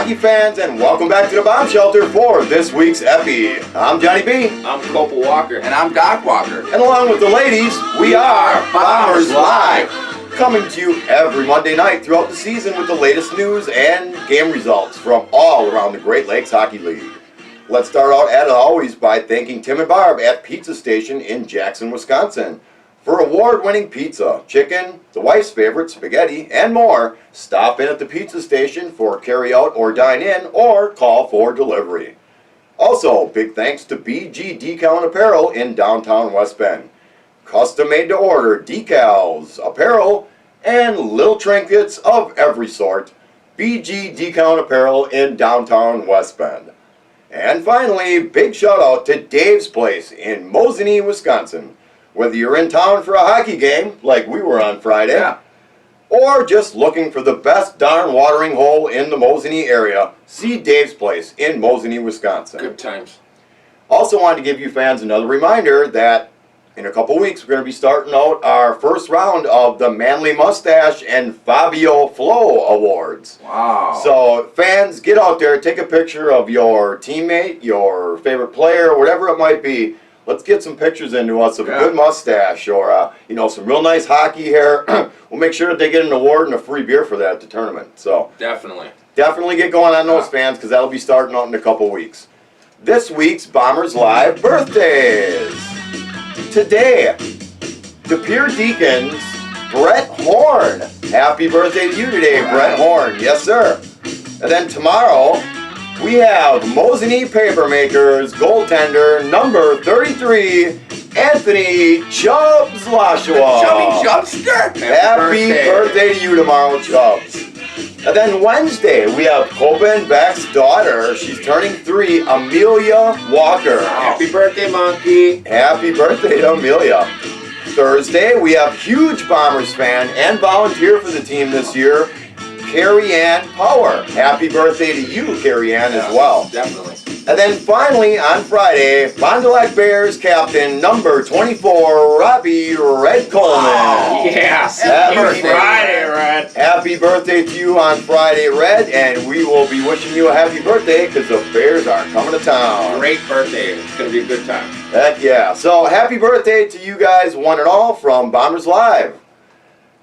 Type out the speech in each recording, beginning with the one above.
hockey fans, and welcome back to the Bomb Shelter for this week's Epi. I'm Johnny B. I'm Copel Walker. And I'm Doc Walker. And along with the ladies, we are Bombers Live, coming to you every Monday night throughout the season with the latest news and game results from all around the Great Lakes Hockey League. Let's start out, as always, by thanking Tim and Barb at Pizza Station in Jackson, Wisconsin. For award-winning pizza, chicken, the wife's favorite, spaghetti, and more, stop in at the pizza station for carry-out or dine-in, or call for delivery. Also, big thanks to BG Decal and Apparel in downtown West Bend. Custom-made to order decals, apparel, and little trinkets of every sort. BG Decal and Apparel in downtown West Bend. And finally, big shout-out to Dave's Place in Mosinee, Wisconsin. Whether you're in town for a hockey game, like we were on Friday, or just looking for the best darn watering hole in the Mosinee area, see Dave's Place in Mosinee, Wisconsin. Good times. Also wanted to give you fans another reminder that in a couple weeks we're going to be starting out our first round of the Manly Mustache and Fabio Flo Awards. Wow. So fans, get out there, take a picture of your teammate, your favorite player, whatever it might be. Let's get some pictures into us of a good mustache or, some real nice hockey hair. We'll make sure that they get an award and a free beer for that at the tournament. So Definitely get going on those fans, because that'll be starting out in a couple weeks. This week's Bombers Live birthdays. Today, De Pere Deacons, Brett Horn. Happy birthday to you today, Brett Horn. Yes, sir. And then tomorrow, we have Mosinee Papermakers goaltender number 33, Anthony Chubbs Lashua. Chubby Chubster. Happy birthday to you tomorrow, Chubbs. And then Wednesday, we have Coben Beck's daughter. She's turning 3, Amelia Walker. Happy birthday, Monkey. Happy birthday to Amelia. Thursday, we have huge Bombers fan and volunteer for the team this year, Carrie Ann Power. Happy birthday to you, Carrie Ann, as well. Definitely. And then finally, on Friday, Fond du Lac Bears captain number 24, Robbie Red Coleman. Oh, yes. Happy Friday, Red. Happy birthday to you on Friday, Red, and we will be wishing you a happy birthday because the Bears are coming to town. Great birthday. It's going to be a good time. Heck yeah. So happy birthday to you guys, one and all, from Bombers Live.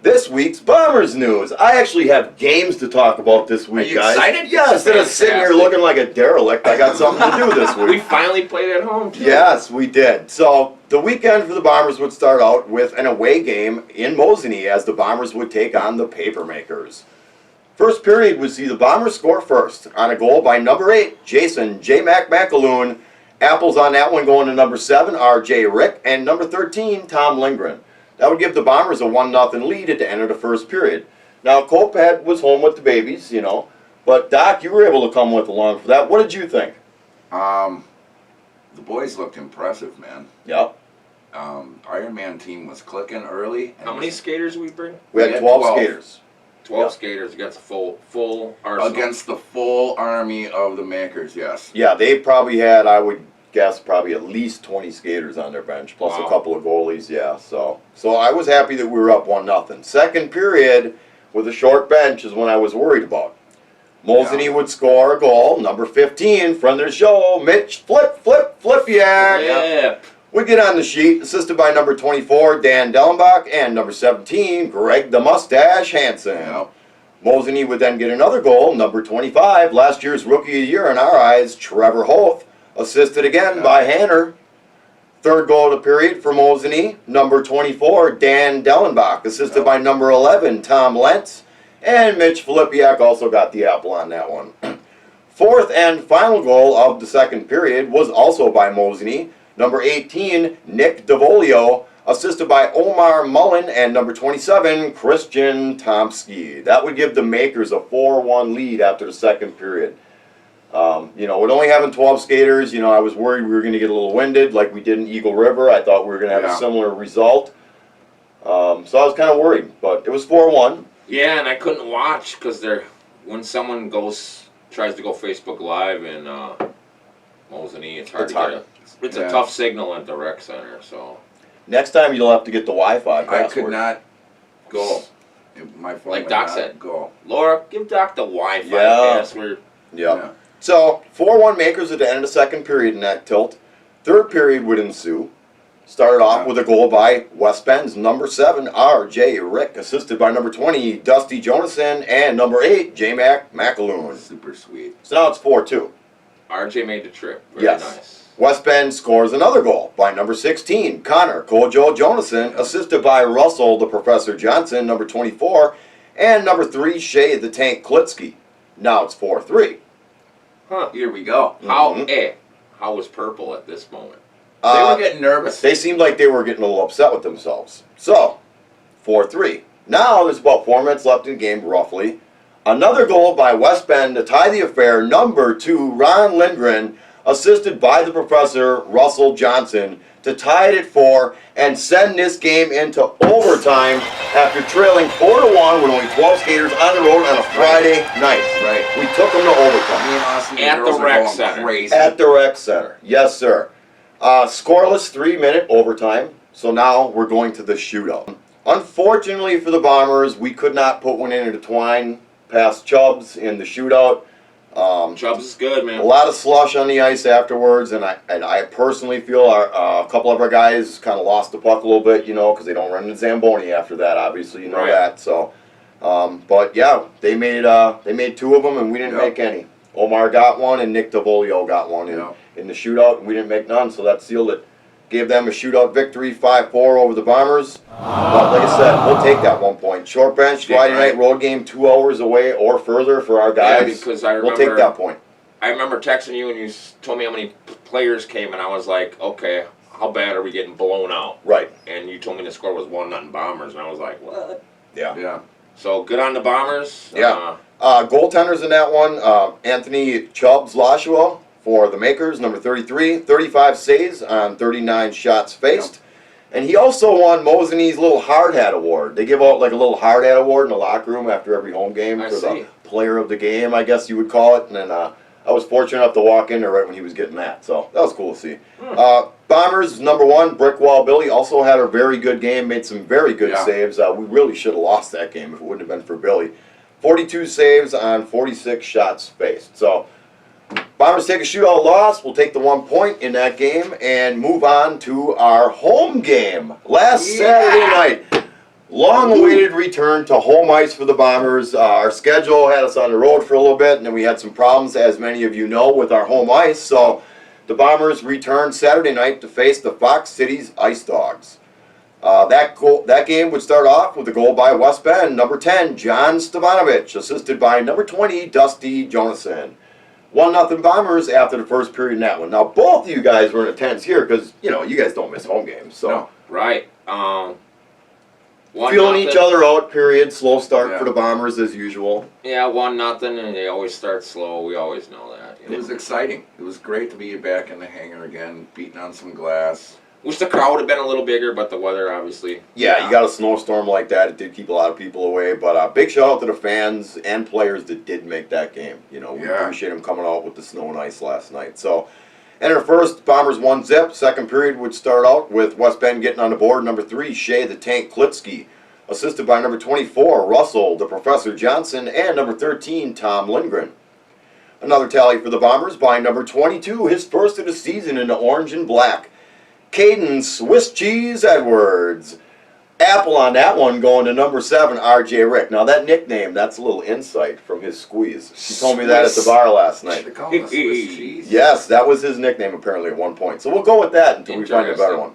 This week's Bombers news. I actually have games to talk about this week, Are you guys. excited? Yeah, instead of sitting here looking like a derelict, I got something to do this week. We finally played at home, too. Yes, we did. So the weekend for the Bombers would start out with an away game in Mosinee as the Bombers would take on the Papermakers. First period would see the Bombers score first on a goal by number 8, Jason J. McAloon. Apples on that one going to number 7, R.J. Rick, and number 13, Tom Lindgren. That would give the Bombers a 1-0 lead at the end of the first period. Now, Colpad was home with the babies, but Doc, you were able to come with along for that. What did you think? The boys looked impressive, man. Yep. Iron Man team was clicking early. How many skaters we bring? We had 12 skaters. 12 skaters against a full arsenal. Against the full army of the Makers, yes. Yeah, they probably had, I would guess, probably at least 20 skaters on their bench, plus a couple of goalies, yeah. So I was happy that we were up 1-0. Second period, with a short bench, is when I was worried about. Mosinee would score a goal, number 15, friend of the show, Mitch Flipiak. Yeah. We get on the sheet, assisted by number 24, Dan Dellenbach, and number 17, Greg the Mustache Hansen. Yep. Mosinee would then get another goal, number 25, last year's Rookie of the Year in our eyes, Trevor Hoth, assisted again by Hanner. Third goal of the period for Mosinee, number 24, Dan Dellenbach, assisted by number 11, Tom Lentz, and Mitch Flipiak also got the apple on that one. Fourth and final goal of the second period was also by Mosinee, number 18, Nick DeVolio, assisted by Omar Mullen, and number 27, Christian Tomsky. That would give the Makers a 4-1 lead after the second period. With only having 12 skaters, I was worried we were going to get a little winded like we did in Eagle River. I thought we were going to have a similar result. So I was kind of worried, but it was 4-1. Yeah, and I couldn't watch because when someone tries to go Facebook Live in Mosinee, it's hard to get it's a tough signal at the rec center, so. Next time you'll have to get the Wi-Fi password. I could not go. My phone like would Doc not said. Go. Laura, give Doc the Wi-Fi password. Yep. So, 4-1 Makers at the end of the second period in that tilt. Third period would ensue. Started off with a goal by West Bend's number 7, R.J. Rick, assisted by number 20, Dusty Jonason, and number 8, J-Mac McAloon. Super sweet. So now it's 4-2. RJ made the trip. Very Yes. nice. West Bend scores another goal by number 16, Connor Kojo Jonason, assisted by Russell the Professor Johnson, number 24, and number 3, Shay the Tank Klitsky. Now it's 4-3. Huh. Here we go. How was Purple at this moment? They were getting nervous. They seemed like they were getting a little upset with themselves. So, 4-3. Now there's about 4 minutes left in the game, roughly. Another goal by West Bend to tie the affair, number 2, Ron Lindgren, assisted by the Professor, Russell Johnson, to tie it at 4 and send this game into overtime after trailing 4-1 with only 12 skaters on the road on a Friday night. Right. We took them to overtime. Me and Austin, At girls the are rec going center. Crazy. At the rec center. Yes, sir. Scoreless 3-minute overtime. So now we're going to the shootout. Unfortunately for the Bombers, we could not put one in at a twine past Chubbs in the shootout. Chubbs is good, A man. lot of slush on the ice afterwards, and I personally feel a couple of our guys kind of lost the puck a little bit, because they don't run into Zamboni after that. Obviously, you know Right. that. So, but yeah, they made 2 of them, and we didn't make any. Omar got one, and Nick DeVolio got one in the shootout, and we didn't make none. So that sealed it. Gave them a shootout victory, 5-4 over the Bombers. But like I said, we'll take that 1 point. Short bench, Friday night road game, 2 hours away or further for our guys. Yeah, because I remember, we'll take that point. I remember texting you and you told me how many players came, and I was like, okay, how bad are we getting blown out? Right. And you told me the score was 1-0 Bombers, and I was like, what? Yeah. So good on the Bombers. Yeah. Goaltenders in that one, Anthony Chubbs Lashua for the Makers, number 33, 35 saves on 39 shots faced. And he also won Mosiney's little hard hat award. They give out like a little hard hat award in the locker room after every home game the player of the game, I guess you would call it. And then I was fortunate enough to walk in there right when he was getting that. So that was cool to see. Bombers, number 1, Brickwall Billy, also had a very good game, made some very good saves. We really should have lost that game if it wouldn't have been for Billy. 42 saves on 46 shots faced. So Bombers take a shootout loss. We'll take the 1 point in that game and move on to our home game. Last Saturday night, long-awaited return to home ice for the Bombers. Our schedule had us on the road for a little bit, and then we had some problems, as many of you know, with our home ice. So the Bombers returned Saturday night to face the Fox Cities Ice Dogs. That game would start off with a goal by West Bend, number 10, John Stavanovich, assisted by number 20, Dusty Jonason. 1-0 Bombers after the first period in that one. Now, both of you guys were in attendance here because, you guys don't miss home games. So No. Right. feeling each other out, period. Slow start for the Bombers as usual. Yeah, 1-0, and they always start slow. We always know that. It was exciting. It was great to be back in the hangar again, beating on some glass. Wish the crowd would have been a little bigger, but the weather, obviously. Yeah, you got a snowstorm like that. It did keep a lot of people away. But big shout out to the fans and players that did make that game. We appreciate them coming out with the snow and ice last night. So, and our first, Bombers 1-0. Second period would start out with West Bend getting on the board. Number 3, Shay the Tank Klitsky, assisted by number 24, Russell the Professor Johnson, and number 13, Tom Lindgren. Another tally for the Bombers by number 22, his first of the season in the orange and black, Caden Swiss Cheese Edwards. Apple on that one going to number 7, R.J. Rick. Now that nickname, that's a little insight from his squeeze. She told me that at the bar last night. They call him Swiss cheese. Yes, that was his nickname apparently at one point. So we'll go with that until we find a better one.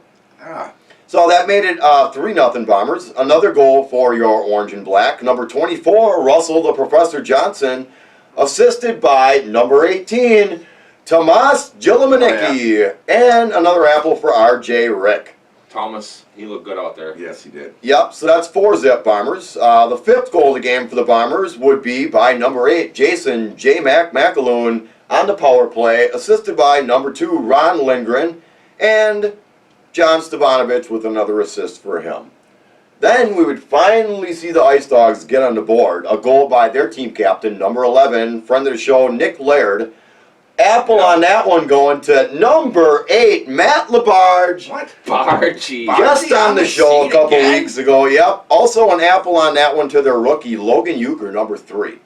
So that made it 3-0 Bombers. Another goal for your orange and black. Number 24, Russell the Professor Johnson, assisted by number 18, Tomas Gillimanicki, and another apple for R.J. Rick. Thomas, he looked good out there. Yes, he did. Yep, so that's 4-0 Bombers. The fifth goal of the game for the Bombers would be by number 8, Jason J. McAloon on the power play, assisted by number 2, Ron Lindgren, and John Stavanovich with another assist for him. Then we would finally see the Ice Dogs get on the board. A goal by their team captain, number 11, friend of the show, Nick Laird. Apple on that one going to number 8, Matt Labarge. What? Bargy. Just on the show a couple weeks ago, yep. Also an apple on that one to their rookie, Logan Euchre, number 3.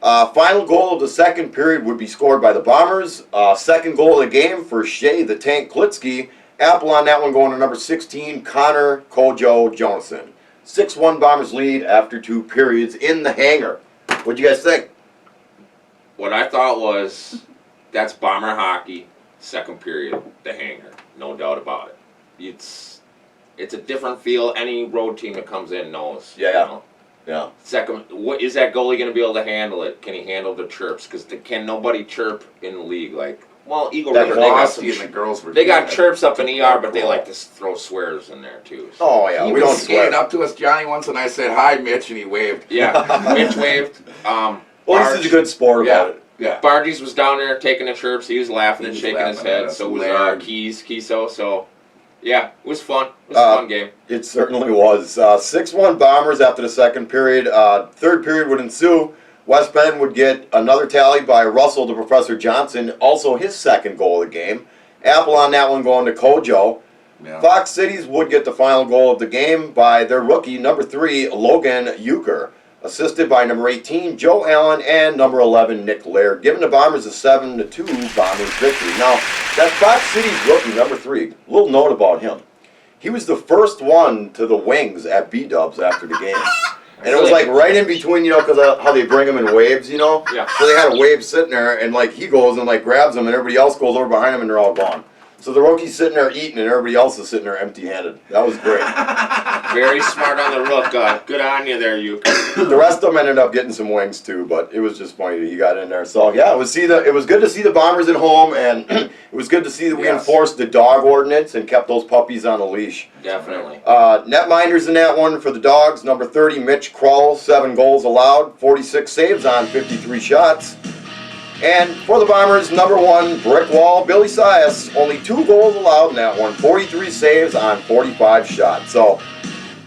Final goal of the second period would be scored by the Bombers. Second goal of the game for Shea the Tank Klitsky. Apple on that one going to number 16, Connor Kojo Jonason. 6-1 Bombers lead after 2 periods in the hangar. What'd you guys think? What I thought was, that's Bomber hockey, second period, the hangar. No doubt about it. It's a different feel. Any road team that comes in knows. Yeah. You know? Yeah. Second, what is that goalie going to be able to handle it? Can he handle the chirps? Because can nobody chirp in the league? Like, well, Eagle That River, they got Velocity and the girls were they got doing it. chirps up in ER, but they like to throw swears in there too. So. Oh, yeah. He We was don't skating swear. up to us, Johnny, once, and I said, "Hi, Mitch," and he waved. Yeah, Mitch waved. Well, he's a good sport about it. Yeah. Barges was down there taking the chirps. He was laughing He and was shaking his laughing at head. us. So was Laird. Kiso. So, yeah, it was fun. It was a fun game. It certainly was. 6-1 Bombers after the second period. Third period would ensue. West Bend would get another tally by Russell to Professor Johnson, also his second goal of the game. Apple on that one going to Kojo. Yeah. Fox Cities would get the final goal of the game by their rookie, number 3, Logan Euchre, assisted by number 18, Joe Allen, and number 11, Nick Laird, giving the Bombers a 7-2 Bombers victory. Now, that Fox Cities rookie, number 3, little note about him. He was the first one to the wings at B-Dubs after the game. And it was like right in between, you know, because how they bring him in waves, you know? Yeah. So they had a wave sitting there, and like he goes and like grabs them, and everybody else goes over behind him, and they're all gone. So the rookie's sitting there eating, and everybody else is sitting there empty-handed. That was great. Very smart on the rook. Good on you there, you. The rest of them ended up getting some wings too, but it was just funny that he got in there. So yeah, it was good to see the Bombers at home, and it was good to see that we Yes. enforced the dog ordinance and kept those puppies on a leash. Definitely. Netminders in that one for the Dogs. Number 30, Mitch Krull, 7 goals allowed, 46 saves on 53 shots. And for the Bombers, number 1, Brick Wall, Billy Sias, only 2 goals allowed in that one, 43 saves on 45 shots. So,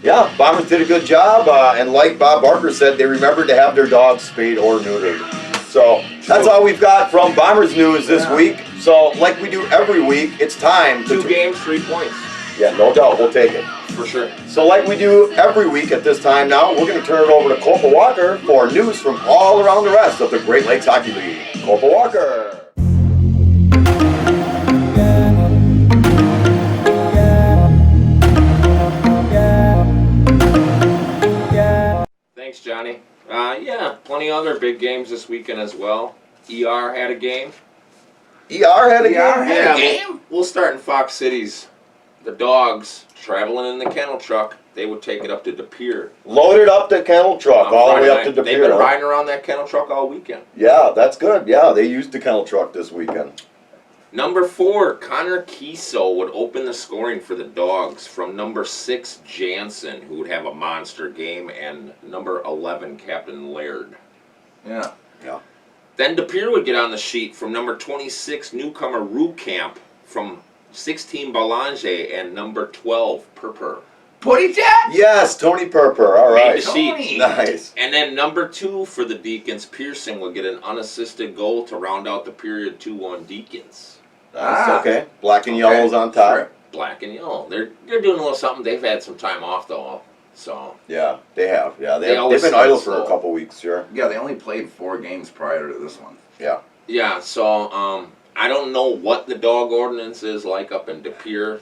yeah, Bombers did a good job, and like Bob Barker said, they remembered to have their dogs spayed or neutered. So, that's all we've got from Bombers news this week. So, like we do every week, it's time to... 2 games, 3 points. Yeah, no doubt, we'll take it. For sure. So like we do every week at this time now, we're going to turn it over to Copa Walker for news from all around the rest of the Great Lakes Hockey League. Copa Walker. Thanks, Johnny. Yeah, plenty of other big games this weekend as well. ER had a game. ER had a game? had a Yeah, we'll start in Fox Cities. The Dogs, traveling in the kennel truck, they would take it up to De Pere. Loaded up the kennel truck On all the Friday way up night. to De They've Pere. been huh? riding around that kennel truck all weekend. Yeah, that's good. Yeah, they used the kennel truck this weekend. Number 4, Connor Kiso would open the scoring for the Dogs from number 6, Jansen, who would have a monster game, and number 11, Captain Laird. Yeah. Then De Pere would get on the sheet from number 26, newcomer Rukamp, from 16, Belanger, and number 12, Purper. Putty Jack? Yes, Tony Purper. All Made right. the sheet. Tony. Nice. And then number 2 for the Deacons, Pearson would get an unassisted goal to round out the period 2-1 Deacons. Nice. Okay. Black and yellow's on top. Sure. Black and yellow. They're doing a little something. They've had some time off though, so Yeah, they have. Yeah, They they've always been start idle for slow. a couple weeks, sure. Yeah, they only played 4 games prior to this one. yeah. So I don't know what the dog ordinance is like up in De Pere.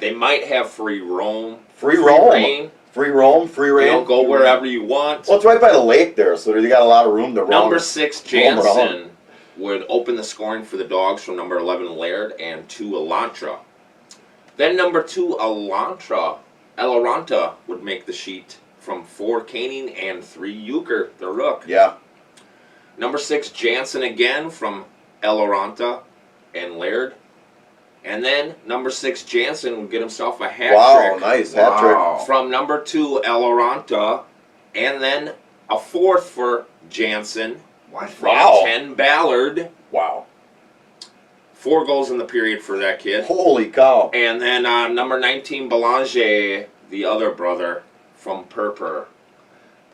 They might have free roam, Free roam. reign. Free roam, free You reign. know, go wherever you want. Well, it's right by the lake there, so they got a lot of room to roam. Number 6, roam around. Jansen would open the scoring for the Dogs from number 11, Laird, and 2, Elantra. Then number 2, Elaranta would make the sheet from 4, Caning, and 3, Euchre, the Rook. Yeah. Number 6, Jansen again from Elaranta and Laird. And then number 6, Jansen would get himself a hat Wow, trick nice hat trick. Wow. from number 2, Elaranta, and then a 4th for Jansen What? from Wow. 10, Ballard. Wow. 4 goals in the period for that kid. Holy cow. And then number 19, Belanger, the other brother from Purper,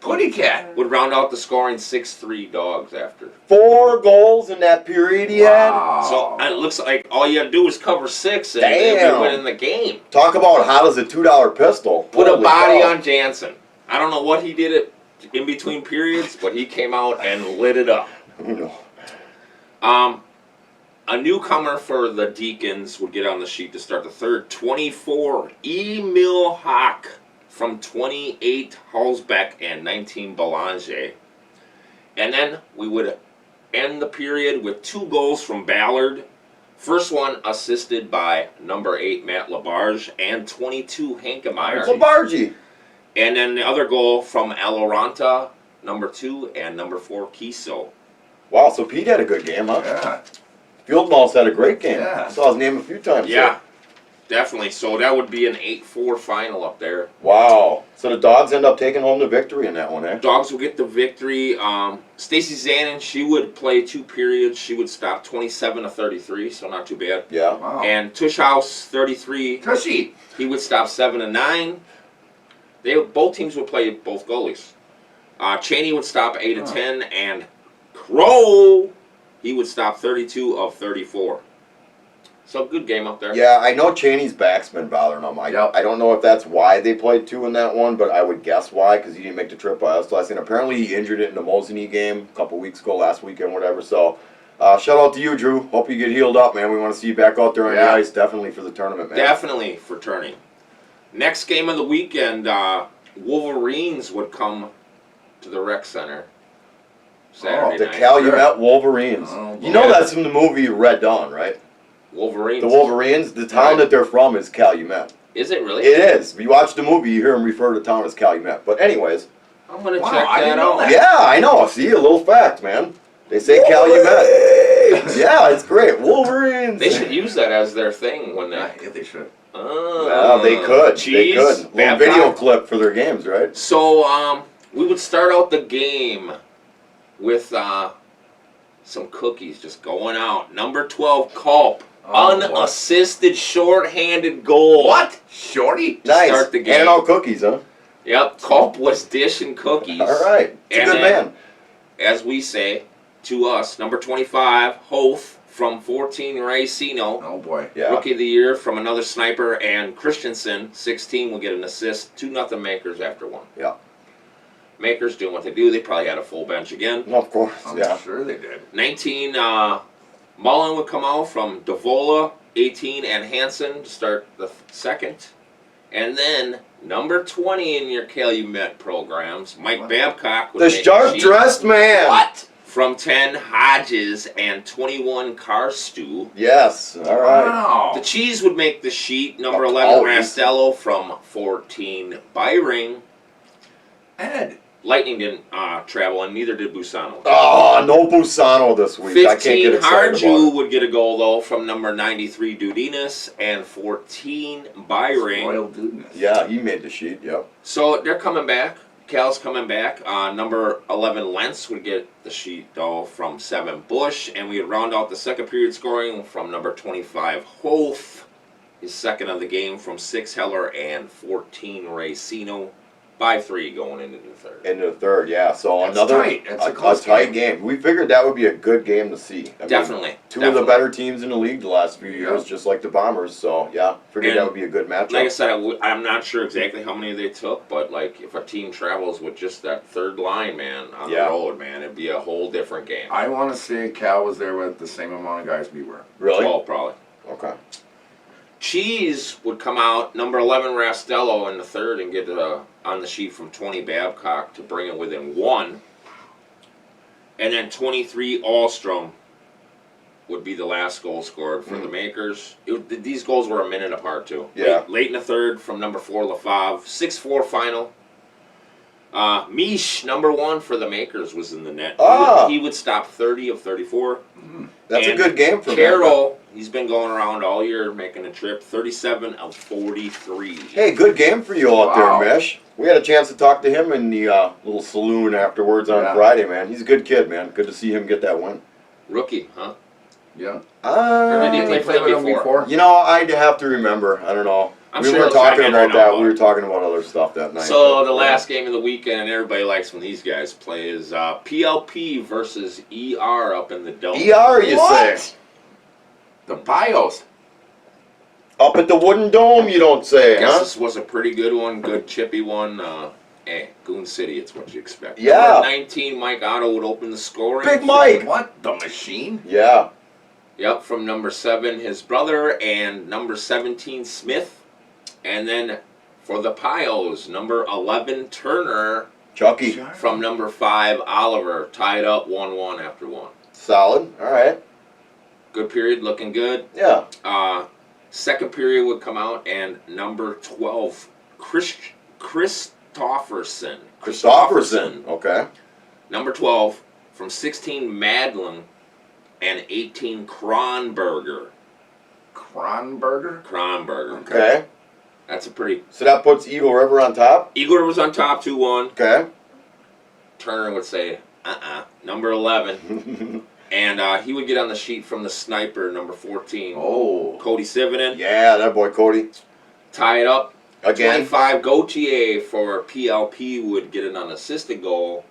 Putty Cat. would round out the scoring 6-3 Dogs after. 4 goals in that period he had. Wow. So it looks like all you had to do was cover 6 and they'd Damn. be winning the game. Talk about hot as a $2 pistol. Put a Holy body cow. on Jansen. I don't know what he did in between periods, but he came out and lit it up. No. A newcomer for the Deacons would get on the sheet to start the third. 24, Emil Hawk from 28, Halsbeck, and 19, Belanger. And then we would end the period with 2 goals from Ballard. First one assisted by number 8, Matt Labarge, and 22, Hankemeyer. Labarge. And then the other goal from Aloranta, number 2, and number 4, Kiso. Wow, so Pete had a good game, huh? Yeah. Fieldmouse had a great game. Yeah. I saw his name a few times. Yeah, definitely. So that would be an 8-4 final up there. Wow. So the Dogs end up taking home the victory in that one, eh? Dogs will get the victory. Stacy Zanin, she would play 2 periods. She would stop 27 to 33, so not too bad. Yeah. Wow. And Tushhouse, 33. Tushy. He would stop 7 to 9. Both teams would play both goalies. Cheney would stop 8 to 10, and Crow, he would stop 32 of 34. So good game up there. Yeah, I know Cheney's back's been bothering him. I don't know if that's why they played 2 in that one, but I would guess why, because he didn't make the trip by us last night. Apparently he injured it in the Mosini game a couple weeks ago, last weekend, whatever. So shout out to you, Drew. Hope you get healed up, man. We want to see you back out there on the ice, definitely for the tournament, man. Definitely for turning. Next game of the weekend, Wolverines would come to the rec center Saturday The night. Calumet Wolverines. Oh, you know that's from the movie Red Dawn, right? Wolverines. The Wolverines, the town that they're from is Calumet. Is it really? It is. If you watch the movie, you hear them refer to the town as Calumet. But anyways. I'm going to Wow, check I that didn't know out. that. Yeah, I know. See, a little fact, man. They say Calumet. Yeah, it's great. Wolverines. They should use that as their thing when they... Yeah, they should. Well, they could. Cheese, They could. Little Babcock. video clip for their games, right? So, we would start out the game with some cookies just going out. Number 12, Culp. Unassisted, shorthanded goal. What? Shorty? Nice. Start the game. Handing out cookies, huh? Yep, Culp was dishing cookies. All right. It's a good man. As we say to us, number 25, Hoth from 14, Racino. Oh boy. Yeah. Rookie of the Year from another sniper, and Christensen, 16, will get an assist. 2-0 Makers after 1. Yeah. Makers doing what they do. They probably had a full bench again. Of course. I'm Yeah. sure they did. 19, Mullen would come out from Davola, 18, and Hansen to start the second. And then number 20 in your Calumet programs, Mike Babcock would The make sharp dressed man. What? From 10, Hodges, and 21, Carstew. Yes. All right. Wow. The Cheese would make the sheet. Number Oh, 11, always. Rastello from 14, Byring. Ed. Lightning didn't travel, and neither did Busano. Oh, no Busano this week. I can't 15, get excited about Harju it. would get a goal, though, from number 93, Dudinas, and 14, Byring. Royal dudeness. Yeah, he made the sheet. Yep. So they're coming back. Cal's coming back. Number 11, Lentz would get the sheet, though, from 7, Bush. And we would round out the second period scoring from number 25, Hoth. His second of the game from 6, Heller, and 14, Racino. 5-3 going into the third. Into the third, yeah. So That's another tight. That's a close tight game. We figured that would be a good game to see. I mean, Definitely. two of the better teams in the league the last few years, Yeah. just like the Bombers. So yeah, figured And that would be a good matchup. Like I said, I'm not sure exactly how many they took, but like if a team travels with just that third line, man, on the road, man, it'd be a whole different game. I want to say Cal was there with the same amount of guys we were. Really? 12 probably. Okay. Cheese would come out, number 11, Rastello in the third, and get on the sheet from 20, Babcock, to bring it within 1. And then 23, Alstrom would be the last goal scored for the Makers. These goals were a minute apart, too. Yeah. Late in the third from number 4, Lafave. 6-4 final. Mish, number 1 for the Makers, was in the net. He would stop 30 of 34. That's And a good game for him. Carroll, he's been going around all year making a trip. 37 of 43. Hey, good game for you out Wow. there, Mish. We had a chance to talk to him in the little saloon afterwards on Friday, man. He's a good kid, man. Good to see him get that win. Rookie, huh? Yeah. Or did he Did play he for play them with them before? before? You know, I'd have to remember. I don't know. I'm we sure weren't he'll talking chime in about right that. now, We were talking about other stuff that night. So the last game of the weekend, and everybody likes when these guys play, is PLP versus ER up in the Dome. ER, you say? The BIOS. Up at the Wooden Dome, you don't say, I guess huh? this was a pretty good one, good chippy one. Hey, Goon City, it's what you expect. Yeah. Number 19, Mike Otto would open the scoring. Big Mike. What? The machine? Yeah. Yep, from number 7, his brother, and number 17, Smith. And then for the Pios, number 11, Turner. Chucky. From number 5, Oliver. Tied up 1-1 after 1. Solid. All right. Good period, looking good. Yeah. Second period would come out, and number 12, Christofferson. Okay. Number 12, from 16, Madlin, and 18, Kronberger. Kronberger? Okay. That's a pretty... So that puts Eagle River on top? Eagle River's on top, 2-1. Okay. Turner would say, number 11. And he would get on the sheet from the sniper, number 14. Oh. Cody Sivinen. Yeah, that boy Cody. Tie it up. Again. 25, Gautier for PLP would get an unassisted goal.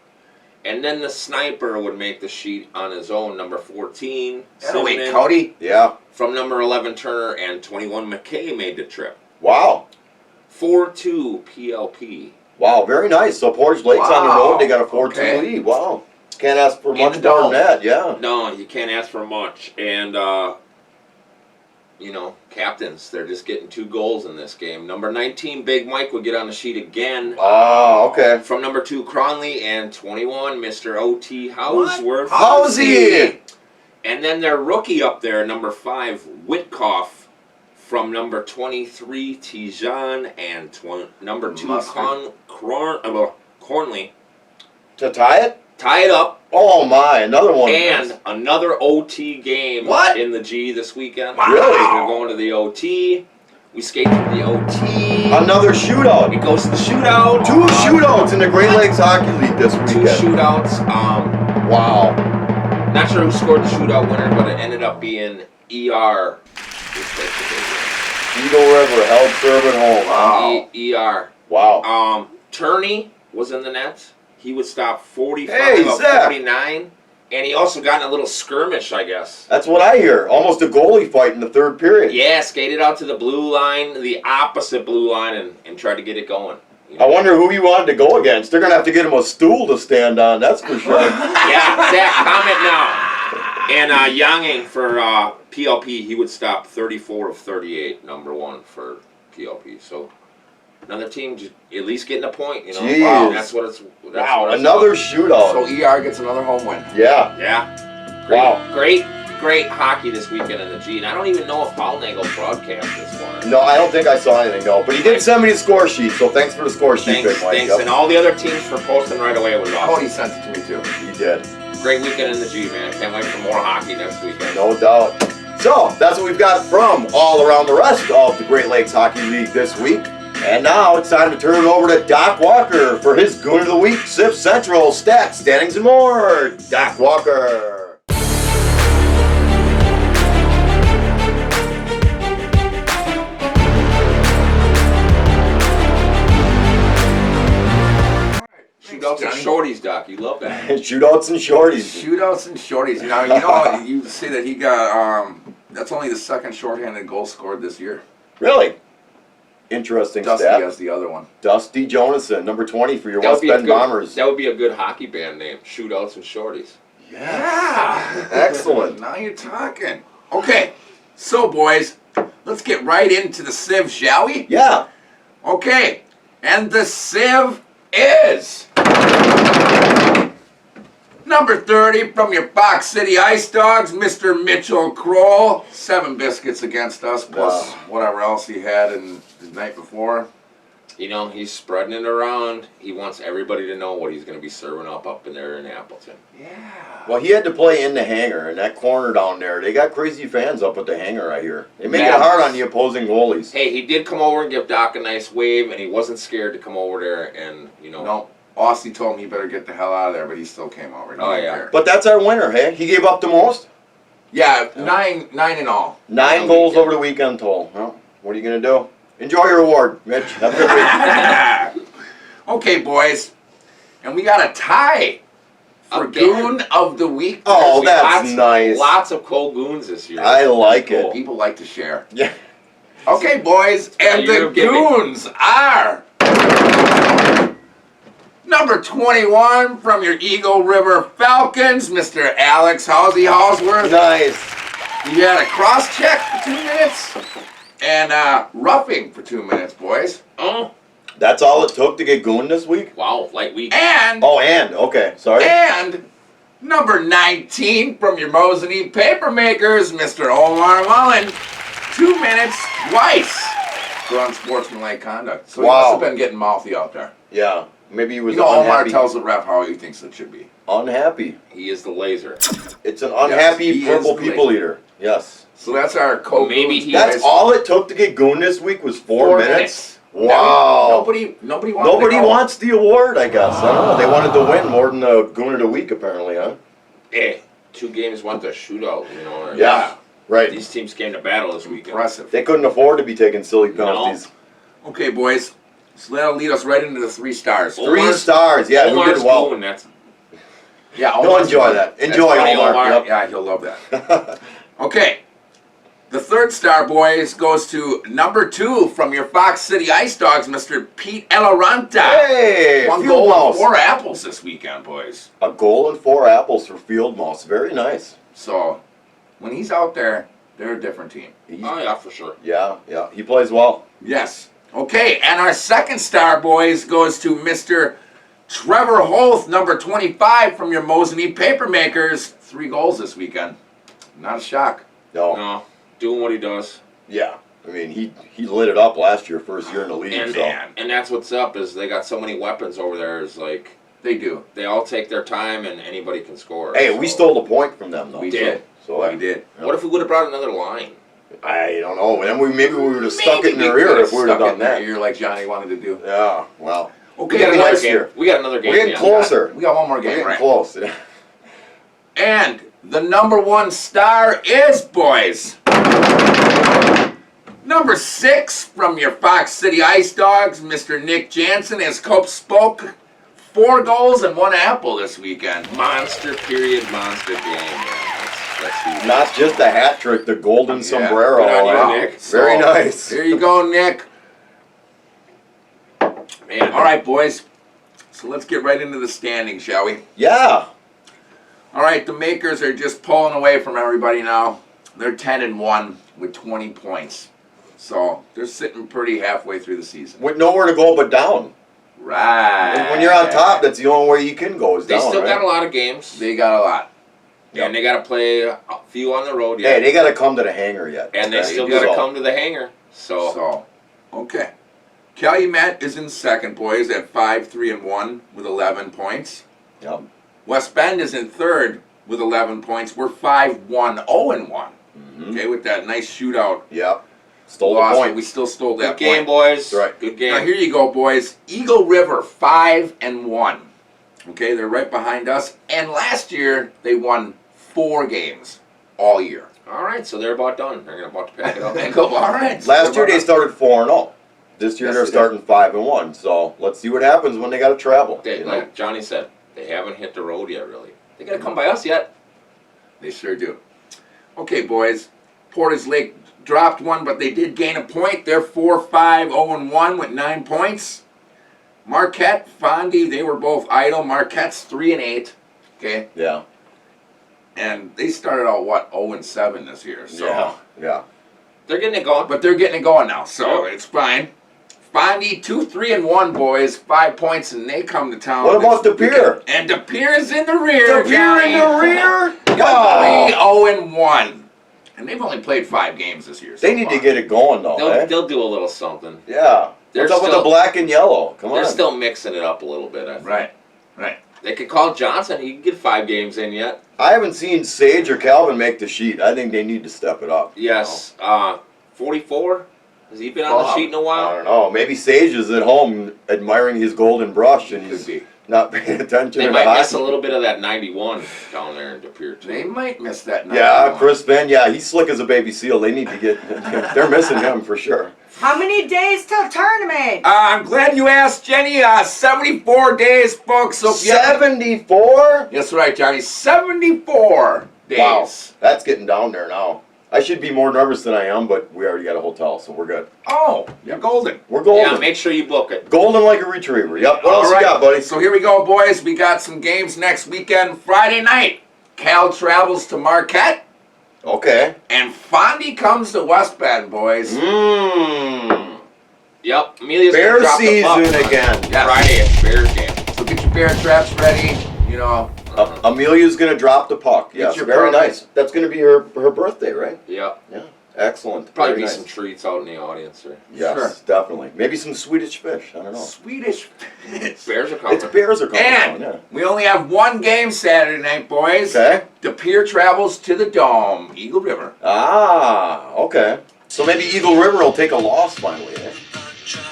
And then the sniper would make the sheet on his own, number 14. Wait, Cody? Yeah. From number 11, Turner, and 21, McKay made the trip. Wow. 4-2 PLP. Wow, very nice. So Portage Lake's on the road. They got a 4-2 lead. Wow. Can't ask for much more than that. Yeah. No, you can't ask for much. And, captains, they're just getting 2 goals in this game. Number 19, Big Mike would get on the sheet again. Oh, okay. From number 2, Cronley, and 21, Mr. O.T. Houseworth. Howsy! And then their rookie up there, number 5, Witkoff. From number 23, Tijan, and number 2, Cornley. To tie it? Tie it up. Oh my, another one. And another OT game in the G this weekend. Wow. Really? We're going to the OT. We skate to the OT. Another shootout. It goes to the shootout. 2 shootouts in the Great Lakes Hockey League this 2 weekend. shootouts. Wow. Not sure who scored the shootout winner, but it ended up being ER. Eagle River held serve at home. Wow. ER. Wow. Turney was in the net. He would stop 45 Hey, of Zach. 49. And he also got in a little skirmish, I guess. That's what I hear. Almost a goalie fight in the third period. Yeah, skated out to the blue line, the opposite blue line, and tried to get it going. I wonder who he wanted to go against. They're going to have to get him a stool to stand on, that's for sure. Yeah, Zach, comment now. And Yanging for PLP, he would stop 34 of 38, number 1 for PLP. So another team just at least getting a point, Jeez. Wow, that's what it's. Wow, another shootout. So ER gets another home win. Yeah. Yeah. Wow. Great hockey this weekend in the G. And I don't even know if Paulnagel broadcast this one. No, I don't think I saw anything, no. But he did send me the score sheet, so thanks for the score sheet, Big Mike. Thanks. And all the other teams for posting right away. It was awesome. Cody sent it to me too. He did. Great weekend in the G, man. Can't wait for more hockey next weekend. No doubt. So, that's what we've got from all around the rest of the Great Lakes Hockey League this week. And now it's time to turn it over to Doc Walker for his Goon of the Week, Sieve Central, stats, standings, and more. Doc Walker. Shootouts and shorties, Doc. You love that. Shootouts and shorties. Shootouts and shorties. You say that he got, that's only the second shorthanded goal scored this year. Really? Interesting Dusty stat. has the other one. Dusty Jonason, number 20 for your That would West be a Bend good- Bombers. That would be a good hockey band name. Shootouts and shorties. Yeah. Excellent. Now you're talking. Okay. So, boys, let's get right into the Civ, shall we? Yeah. Okay. And the Civ is number 30 from your Fox City Ice Dogs, Mr. Mitchell Kroll. 7 biscuits against us, plus whatever else he had in the night before. He's spreading it around. He wants everybody to know what he's going to be serving up in there in Appleton. Yeah. Well, he had to play in the hangar, in that corner down there. They got crazy fans up at the hangar, I hear. They make it hard on the opposing goalies. Hey, he did come over and give Doc a nice wave, and he wasn't scared to come over there and, No, Aussie told him he better get the hell out of there, but he still came over. He Oh, didn't yeah. care. But that's our winner, hey? He gave up the most? Yeah, nine in all. 9 goals over the weekend total. Well, what are you going to do? Enjoy your award, Mitch. Have a good week. Okay, boys. And we got a tie for Again. Goon of the Week. Oh, There's that's nice. Lots of cold goons this year. I like it. People like to share. Yeah. Okay, boys, and you're the giving- Goons are Number 21 from your Eagle River Falcons, Mr. Alex Halsworth. Nice. He had a cross check for 2 minutes and roughing for 2 minutes, boys. Oh, That's all it took to get Goon this week? wow, light week. And Okay, sorry. And number 19 from your Mosinee Papermakers, Mr. Omar Mullen. 2 minutes twice for unsportsmanlike conduct. So he must have been getting mouthy out there. Yeah, maybe he was Omar unhappy. tells the ref how he thinks it should be. Unhappy. He is the laser. It's an unhappy Yes, he purple is people lazy. eater. Yes. So that's our code. Maybe he- That's all it took to get Goon this week was 4 minutes? Wow. Nobody wanted Nobody to go. wants the award, I guess. I don't know. They wanted to win more than the Goon of the week, apparently, huh? Eh, 2 games went to shootout, you know. or- Yeah. Right. These teams came to battle this weekend. Impressive. They couldn't afford to be taking silly penalties. Okay, boys. So that'll lead us right into the 3 stars. Oh. 3 stars. Yeah, who Omar's did well. Goon, that's Yeah, You'll enjoy that. Enjoy, funny, Omar. Yep. Yeah, he'll love that. Okay. The 3rd star, boys, goes to number 2 from your Fox City Ice Dogs, Mr. Pete Eloranta. Hey, 1 Field goal Mouse. and 4 apples this weekend, boys. A goal and 4 apples for Field Mouse. Very nice. So, when he's out there, they're a different team. oh yeah, for sure. Yeah, he plays well. Yes. Okay, and our 2nd star, boys, goes to Mr. Trevor Holth, number 25 from your Mosinee Papermakers. 3 goals this weekend. Not a shock. No. No, doing what he does. Yeah. I mean, he lit it up last year, first year in the league. And, So. and that's what's up is they got so many weapons over there. Is like They do. they all take their time and anybody can score. Hey, we so- stole the point from them, though. We did. did. So We did. What if we would have brought another line? I don't know. And then maybe we would have stuck it in Maybe their we ear could've if we would have stuck it done in their that. ear like Johnny wanted to do. Yeah. Well, We got Okay, another next game. year. We got another game. we're getting yeah. closer. we got one more We're game, getting right? close. And the number 1 star is, boys, number 6 from your Fox City Ice Dogs, Mr. Nick Jansen, as Cope spoke. 4 goals and 1 apple this weekend. Monster period, monster game. Yeah, that's huge. Not just a hat trick, the golden sombrero. Good on you, Wow. Nick. Very So, nice. There you go, Nick. Man, All right, boys. So let's get right into the standings, shall we? Yeah. All right, the Makers are just pulling away from everybody now. They're 10-1 with 20 points. So they're sitting pretty halfway through the season. With nowhere to go but down. Right. And when you're on top, that's the only way you can go is they down, still right? got a lot of games. They got a lot. And they got to play a few on the road Hey, yet. they got to come to the hangar yet. And they Okay? still got to So, come to the hangar. So, Okay. Calumet is in second, boys, at 5-3-1 with 11 points. Yep. West Bend is in third with 11 points. We're 5-1-0-1. Mhm. Okay, with that nice shootout Yep. Stole loss, the but point. we still stole that good game, point. boys. That's right. Good Now game. here you go, boys. Eagle River 5-1. Okay, they're right behind us. And last year they won 4 games all year. All right, so they're about done. They're about to pack it up. They go, all right. Last year they started 4-0. This year Yes, they're they did. starting 5-1. So let's see what happens when they got to travel. They, you know? like Johnny said, they haven't hit the road yet, really. They got to come by us yet. They sure do. Okay, boys. Portage Lake dropped one, but they did gain a point. They're 4-5-0-1 with 9 points. Marquette, Fondy, they were both idle. Marquette's 3-8. Okay, Yeah. and they started out 0-7 this year. So, Yeah. They're getting it going. but they're getting it going now, so Yep. it's fine. Fondy 2-3-1, boys, 5 points, and they come to town. What about this De Pere? weekend. And De Pere's in the rear. De Pere in the rear? Oh. 3-0-1. And they've only played 5 games this year. They so need far. to get it going though. Eh? They'll do a little something. Yeah. They're What's up with still- the black and yellow? Come They're on. still mixing it up a little bit, I think. Right. They could call Johnson. He can get 5 games in yet. I haven't seen Sage or Calvin make the sheet. I think they need to step it up. Yes. 44? Has he been on the Wow. sheet in a I while? don't know. Maybe Sage is at home admiring his golden brush and Could he's be. not paying attention They to might the miss a hockey. little bit of that 91 down there in De Pere, too. They might miss that night. Yeah, Chris Ben, yeah, he's slick as a baby seal. They need to get, they're missing him for sure. How many days till tournament? I'm glad you asked, Jenny. 74 days, folks. So if you- 74? That's right, Johnny. 74 days. Wow, that's getting down there now. I should be more nervous than I am, but we already got a hotel, so we're good. Oh, you're golden. We're golden. Yeah, make sure you book it. Golden like a retriever. Yep. What else All you got, buddy? So here we go, boys. We got some games next weekend. Friday night, Cal travels to Marquette, Okay. and Fondy comes to West Bend, boys. Mmm. Yep, Amelia's Bear gonna drop the puck season on again. Yeah. Friday, Bears game. So get your bear traps ready. You know, Amelia's gonna drop the puck. Yes, your very permit. nice. That's gonna be her birthday, right? Yep. Yeah. Excellent. Probably Very be nice. some treats out in the audience. Or Yes, Sure. definitely. Maybe some Swedish fish. I don't know. Swedish fish. Bears are coming. It's bears are coming And down. we only have one game Saturday night, boys. Yeah. Okay. The Pier travels to the Dome, Eagle River. Ah. Okay. So maybe Eagle River will take a loss finally. Eh?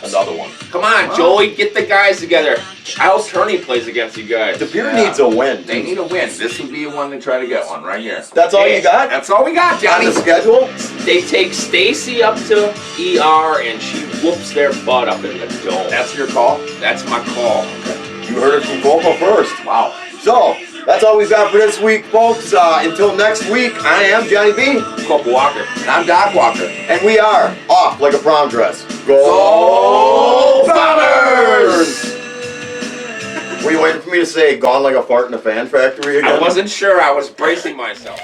Another one. Come on, Joey, get the guys together. Al Turney plays against you guys. The Pier Yeah. needs a win. They too. need a win. This would be one to try to get one right here. That's all you got That's all we got, on Johnny. the schedule. They take Stacy up to ER and she whoops their butt up in the dome. That's your call? That's my call. You heard it from Coco first. Wow. So that's all we've got for this week, folks. Until next week, I am Johnny B, Cope Walker. And I'm Doc Walker. and we are off like a prom dress. Go Bombers! Were you waiting for me to say "gone like a fart in a fan factory" again? I wasn't sure. I was bracing myself.